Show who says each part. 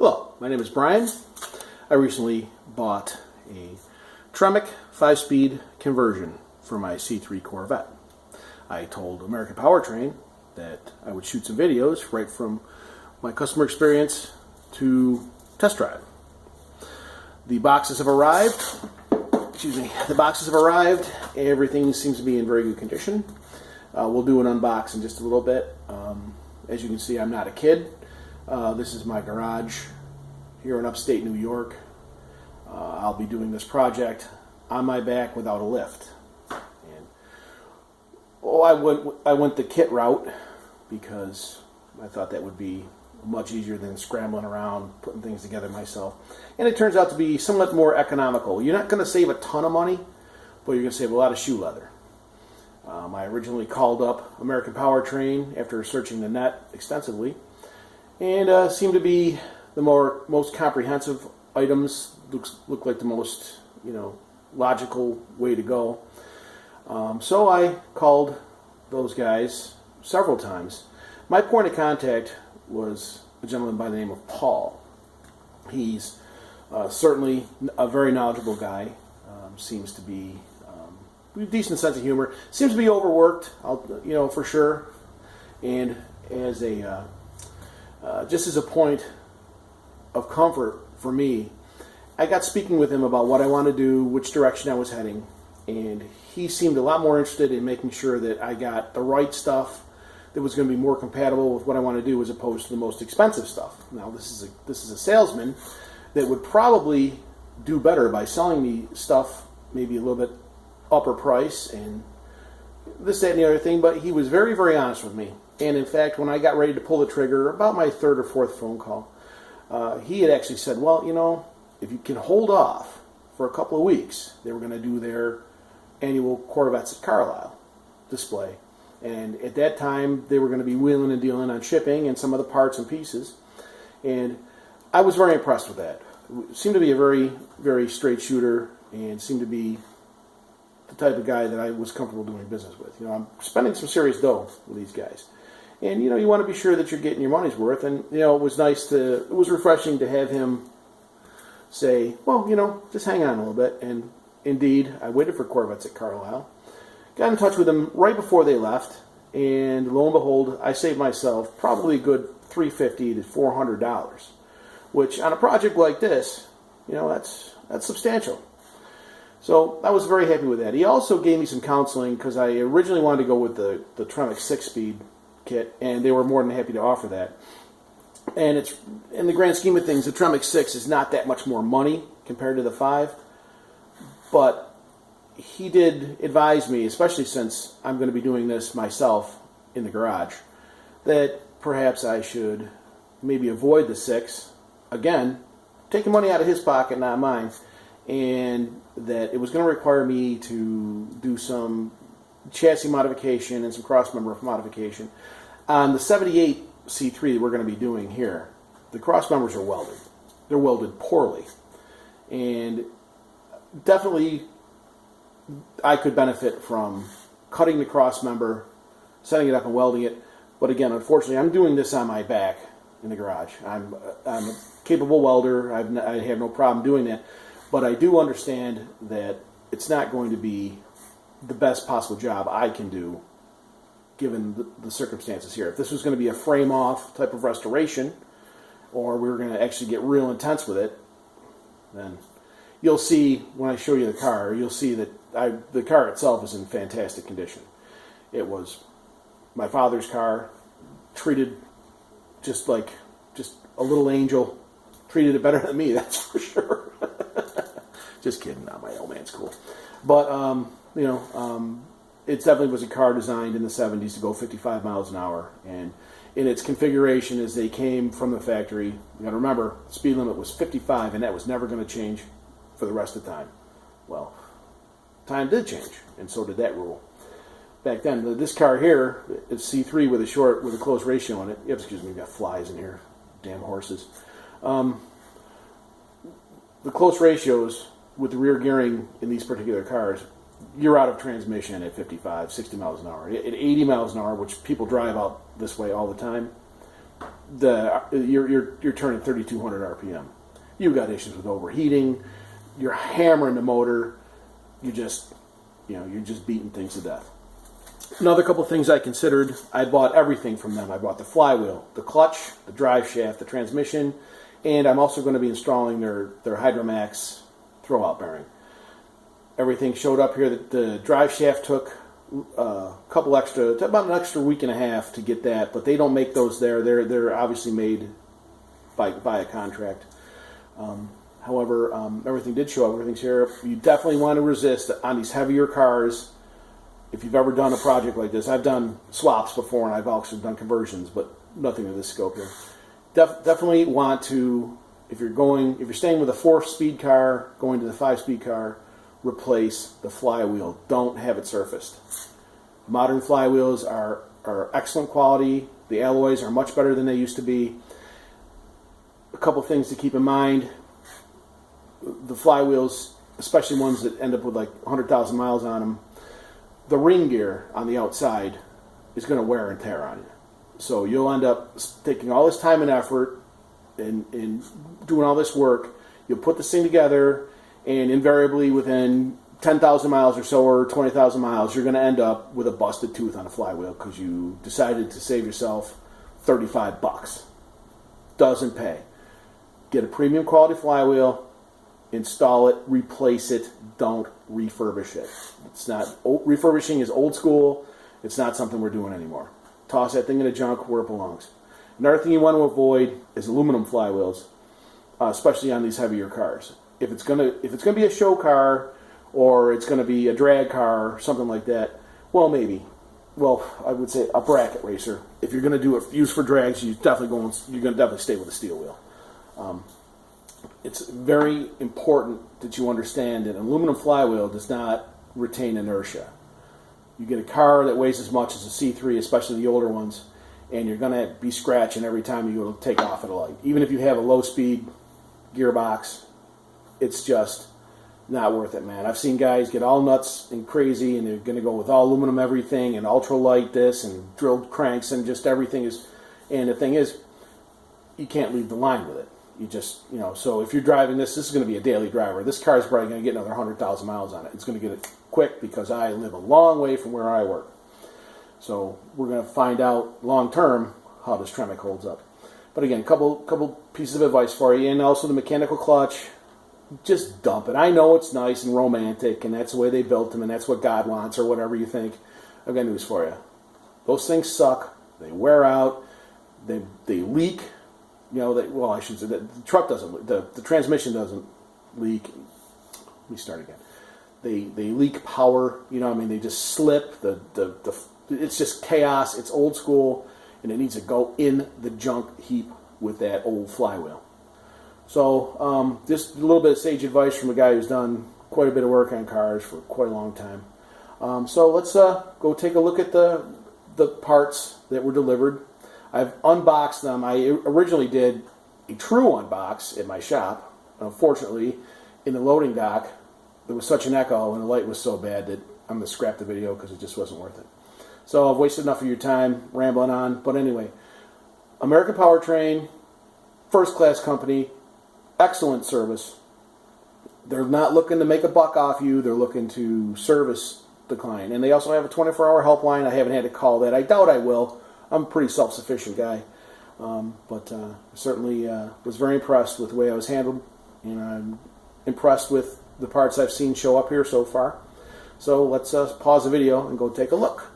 Speaker 1: Hello, my name is Brian. I recently bought a Tremic 5-speed conversion for my C3 Corvette. I told American PowerTrain that I would shoot some videos right from my customer experience to test drive. The boxes have arrived. The boxes have arrived. Everything seems to be in very good condition. We'll do an unbox in just a little bit. As you can see, I'm not a kid. This is my garage here in upstate New York. I'll be doing this project on my back without a lift. And I went the kit route because I thought that would be much easier than scrambling around putting things together myself. And it turns out to be somewhat more economical. You're not going to save a ton of money, but you're going to save a lot of shoe leather. I originally called up American PowerTrain after searching the net extensively, and seemed to be the most comprehensive items. Look like the most logical way to go. So I called those guys several times. My point of contact was a gentleman by the name of Paul. He's certainly a very knowledgeable guy. Seems to be a decent sense of humor. Seems to be overworked, for sure. And as a just as a point of comfort for me, I got speaking with him about what I want to do, which direction I was heading, and he seemed a lot more interested in making sure that I got the right stuff that was going to be more compatible with what I want to do, as opposed to the most expensive stuff. Now, this is a salesman that would probably do better by selling me stuff maybe a little bit upper price and this, that, and the other thing, but he was very, very honest with me. And in fact, when I got ready to pull the trigger, about my third or fourth phone call, he had actually said, well, if you can hold off for a couple of weeks, they were going to do their annual Corvettes at Carlisle display. And at that time, they were going to be wheeling and dealing on shipping and some of the parts and pieces. And I was very impressed with that. It seemed to be a very, very straight shooter and seemed to be the type of guy that I was comfortable doing business with. I'm spending some serious dough with these guys. And, you want to be sure that you're getting your money's worth. And, it was refreshing to have him say, well, just hang on a little bit. And indeed, I waited for Corvettes at Carlisle. Got in touch with them right before they left. And lo and behold, I saved myself probably a good $350 to $400. Which, on a project like this, that's substantial. So I was very happy with that. He also gave me some counseling because I originally wanted to go with the Tremic 6-speed kit, and they were more than happy to offer that. And it's, in the grand scheme of things, the Tremic 6 is not that much more money compared to the 5. But he did advise me, especially since I'm going to be doing this myself in the garage, that perhaps I should maybe avoid the 6. Again, taking money out of his pocket, not mine. And that it was going to require me to do some chassis modification and some crossmember modification. On the 78 C3 that we're going to be doing here, the crossmembers are welded. They're welded poorly. And definitely I could benefit from cutting the crossmember, setting it up and welding it. But again, unfortunately, I'm doing this on my back in the garage. I'm a capable welder. I have no problem doing that. But I do understand that it's not going to be the best possible job I can do given the circumstances here. If this was going to be a frame-off type of restoration, or we were going to actually get real intense with it, then you'll see when I show you the car, you'll see that the car itself is in fantastic condition. It was my father's car, treated just a little angel, treated it better than me, that's for sure. Just kidding. No, my old man's cool. But, it definitely was a car designed in the 70s to go 55 miles an hour. And in its configuration as they came from the factory, you got to remember, the speed limit was 55, and that was never going to change for the rest of the time. Well, time did change, and so did that rule. Back then, this car here is C3 with a close ratio on it. Excuse me, we've got flies in here. Damn horses. The close ratios with the rear gearing in these particular cars, you're out of transmission at 55, 60 miles an hour. At 80 miles an hour, which people drive out this way all the time, you're turning 3,200 RPM. You've got issues with overheating. You're hammering the motor. You're just beating things to death. Another couple of things I considered. I bought everything from them. I bought the flywheel, the clutch, the drive shaft, the transmission, and I'm also going to be installing their Hyrdomax throwout bearing. Everything showed up here. The drive shaft took about an extra week and a half to get that, but they don't make those there. They're obviously made by a contract. However, everything did show up. Everything's here. You definitely want to resist on these heavier cars. If you've ever done a project like this, I've done swaps before, and I've also done conversions, but nothing of this scope here. Definitely want to, if you're staying with a 4-speed car, going to the 5-speed car, replace the flywheel. Don't have it surfaced. Modern flywheels are excellent quality. The alloys are much better than they used to be. A couple things to keep in mind. The flywheels, especially ones that end up with like 100,000 miles on them, the ring gear on the outside is going to wear and tear on you. So you'll end up taking all this time and effort and doing all this work. You'll put this thing together, and invariably within 10,000 miles or so, or 20,000 miles, you're going to end up with a busted tooth on a flywheel because you decided to save yourself $35. Doesn't pay. Get a premium quality flywheel, install it, replace it, don't refurbish it. It's not, refurbishing is old school. It's not something we're doing anymore. Toss that thing in the junk where it belongs. Another thing you want to avoid is aluminum flywheels, especially on these heavier cars. If it's gonna be a show car, or it's gonna be a drag car or something like that, well, maybe. Well, I would say a bracket racer. If you're gonna do it used for drags, you're gonna definitely stay with a steel wheel. It's very important that you understand that an aluminum flywheel does not retain inertia. You get a car that weighs as much as a C3, especially the older ones, and you're going to be scratching every time you go to take off at a light. Even if you have a low-speed gearbox, it's just not worth it, man. I've seen guys get all nuts and crazy, and they're going to go with all aluminum everything and ultralight this and drilled cranks and just everything is. And the thing is, you can't leave the line with it. You just, so if you're driving this is going to be a daily driver. This car is probably going to get another 100,000 miles on it. It's going to get it quick because I live a long way from where I work. So we're going to find out long term how this Tremic holds up. But again, a couple pieces of advice for you, and also the mechanical clutch. Just dump it. I know it's nice and romantic, and that's the way they built them, and that's what God wants, or whatever you think. I've got news for you. Those things suck. They wear out. They leak. I should say that the truck doesn't. The transmission doesn't leak. Let me start again. They leak power. They just slip. It's just chaos. It's old school, and it needs to go in the junk heap with that old flywheel. So just a little bit of sage advice from a guy who's done quite a bit of work on cars for quite a long time. So let's go take a look at the parts that were delivered. I've unboxed them. I originally did a true unbox at my shop. Unfortunately, in the loading dock, there was such an echo and the light was so bad that I'm going to scrap the video because it just wasn't worth it. So I've wasted enough of your time rambling on. But anyway, American PowerTrain, first-class company, excellent service. They're not looking to make a buck off you. They're looking to service the client. And they also have a 24-hour helpline. I haven't had to call that. I doubt I will. I'm a pretty self-sufficient guy, but certainly was very impressed with the way I was handled, and I'm impressed with the parts I've seen show up here so far. So let's pause the video and go take a look.